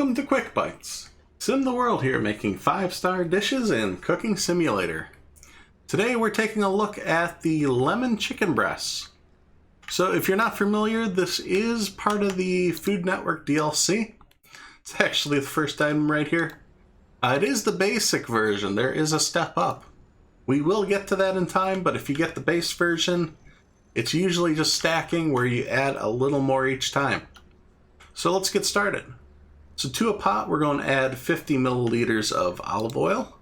Welcome to Quick Bites. SimTheWorld here, making 5-star dishes in Cooking Simulator. Today we're taking a look at the lemon chicken breasts. So if you're not familiar, this is part of the Food Network DLC. It's actually the first item right here. It is the basic version. There is a step up. We will get to that in time, but if you get the base version, it's usually just stacking where you add a little more each time. So let's get started. So to a pot, we're going to add 50 milliliters of olive oil.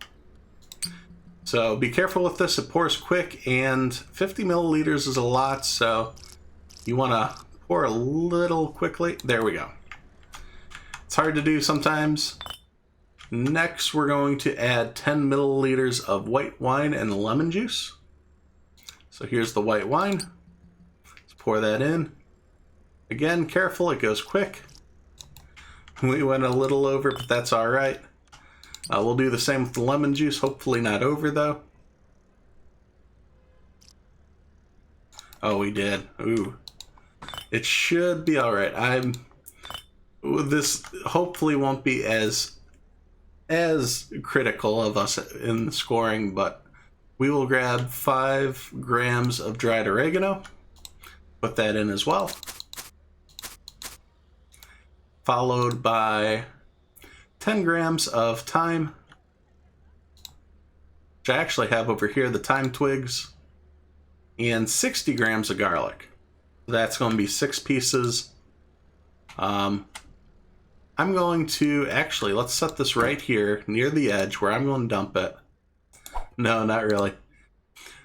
So be careful with this, it pours quick, and 50 milliliters is a lot, so you want to pour a little quickly. There we go. It's hard to do sometimes. Next, we're going to add 10 milliliters of white wine and lemon juice. So here's the white wine. Let's pour that in. Again, careful, it goes quick. We went a little over, but that's all right. We'll do the same with the lemon juice, hopefully not over though. Oh, we did. Ooh. It should be all right. This hopefully won't be as critical of us in the scoring, but we will grab 5 grams of dried oregano. Put that in as well. Followed by 10 grams of thyme, which I actually have over here, the thyme twigs, and 60 grams of garlic. That's going to be 6 pieces. I'm going to, actually, let's set this right here near the edge where I'm going to dump it. No, not really.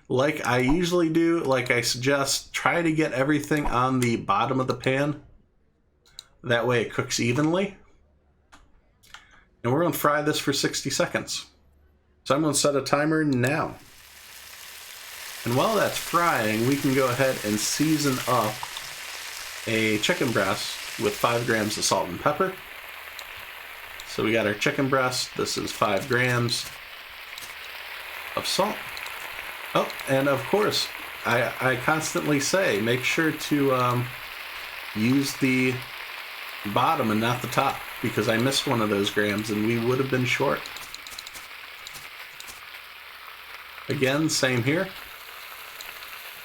Like I usually do, like I suggest, try to get everything on the bottom of the pan. That way it cooks evenly. And we're going to fry this for 60 seconds. So I'm going to set a timer now. And while that's frying, we can go ahead and season up a chicken breast with 5 grams of salt and pepper. So we got our chicken breast. This is 5 grams of salt. Oh, and of course, I constantly say, make sure to use the bottom and not the top, because I missed one of those grams and we would have been short. Again, same here.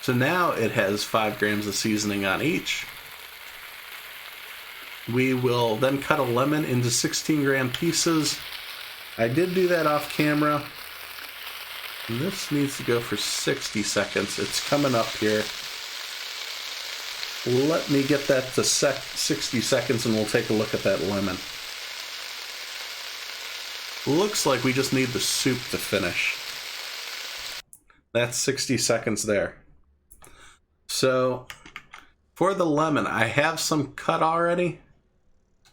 So now it has 5 grams of seasoning on each. We will then cut a lemon into 16-gram pieces. I did do that off camera. And this needs to go for 60 seconds. It's coming up here. Let me get that to 60 seconds and we'll take a look at that lemon. Looks like we just need the soup to finish. That's 60 seconds there. So for the lemon, I have some cut already.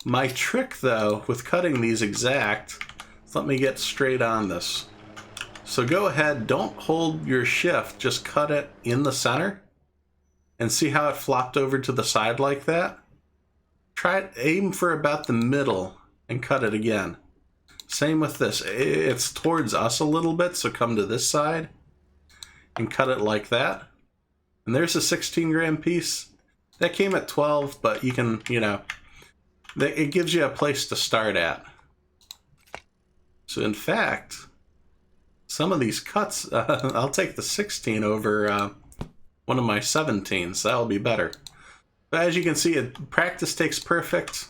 My trick though with cutting these exact, let me get straight on this. So go ahead, don't hold your shift, just cut it in the center. And see how it flopped over to the side like that? Try it, aim for about the middle and cut it again. Same with this. It's towards us a little bit, so come to this side and cut it like that. And there's a 16-gram piece. That came at 12, but you can, it gives you a place to start at. So in fact, some of these cuts, I'll take the 16 over one of my 17s. That'll be better. But as you can see, practice takes perfect.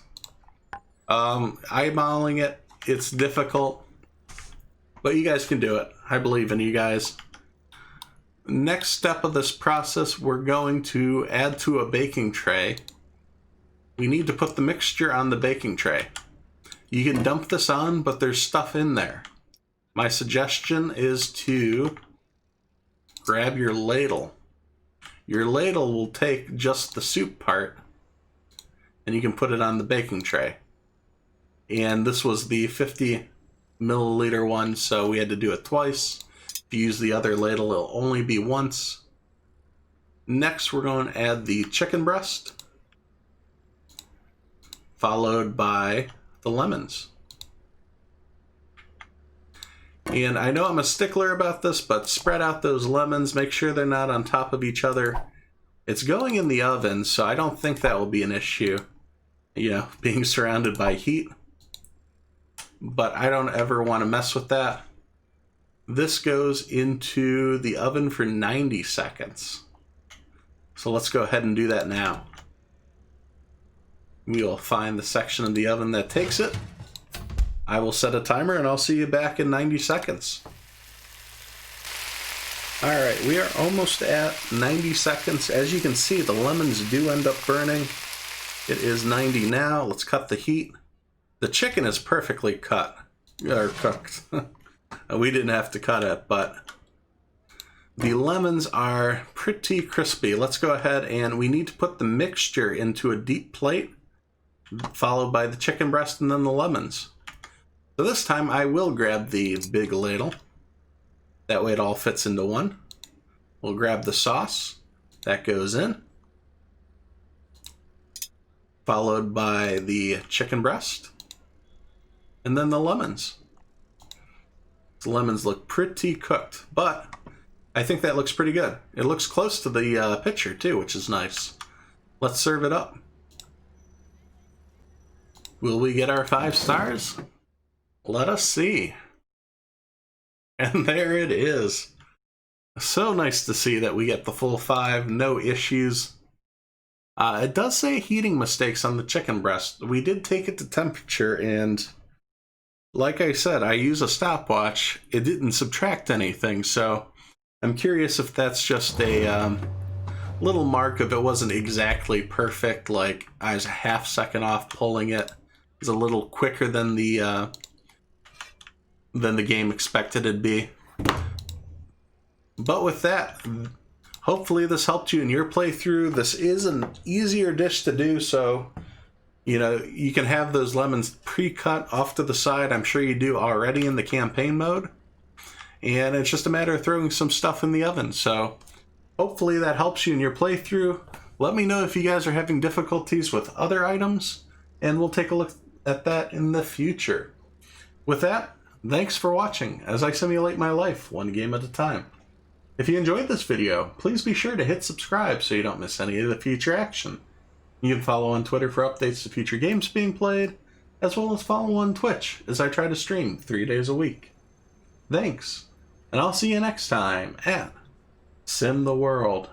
Eyeballing it, it's difficult. But you guys can do it. I believe in you guys. Next step of this process, we're going to add to a baking tray. We need to put the mixture on the baking tray. You can dump this on, but there's stuff in there. My suggestion is to grab your ladle. Your ladle will take just the soup part and you can put it on the baking tray. And this was the 50 milliliter one, so we had to do it twice. If you use the other ladle, it'll only be once. Next, we're going to add the chicken breast, followed by the lemons. And I know I'm a stickler about this, but spread out those lemons, make sure they're not on top of each other. It's going in the oven, so I don't think that will be an issue, being surrounded by heat. but I don't ever want to mess with that. This goes into the oven for 90 seconds. So let's go ahead and do that now. We will find the section of the oven that takes it. I will set a timer and I'll see you back in 90 seconds. Alright, we are almost at 90 seconds. As you can see, the lemons do end up burning. It is 90 now. Let's cut the heat. The chicken is perfectly cut, or cooked. We didn't have to cut it, but the lemons are pretty crispy. Let's go ahead and we need to put the mixture into a deep plate, followed by the chicken breast and then the lemons. So this time I will grab the big ladle. That way it all fits into one. We'll grab the sauce. That goes in. Followed by the chicken breast. And then the lemons. The lemons look pretty cooked, but I think that looks pretty good. It looks close to the picture too, which is nice. Let's serve it up. Will we get our 5 stars? Let us see. And there it is. So nice to see that we get the full 5, no issues. It does say heating mistakes on the chicken breast. We did take it to temperature, and like I said, I use a stopwatch. It didn't subtract anything, so I'm curious if that's just a little mark if it wasn't exactly perfect, like I was a half second off pulling it. It was a little quicker than the game expected it'd be. But with that, hopefully this helped you in your playthrough. This is an easier dish to do, so you know, you can have those lemons pre-cut off to the side. I'm sure you do already in the campaign mode. And it's just a matter of throwing some stuff in the oven. So hopefully that helps you in your playthrough. Let me know if you guys are having difficulties with other items, and we'll take a look at that in the future. With that, thanks for watching as I simulate my life one game at a time. If you enjoyed this video, please be sure to hit subscribe so you don't miss any of the future action. You can follow on Twitter for updates to future games being played, as well as follow on Twitch as I try to stream 3 days a week. Thanks, and I'll see you next time at SimTheWorld.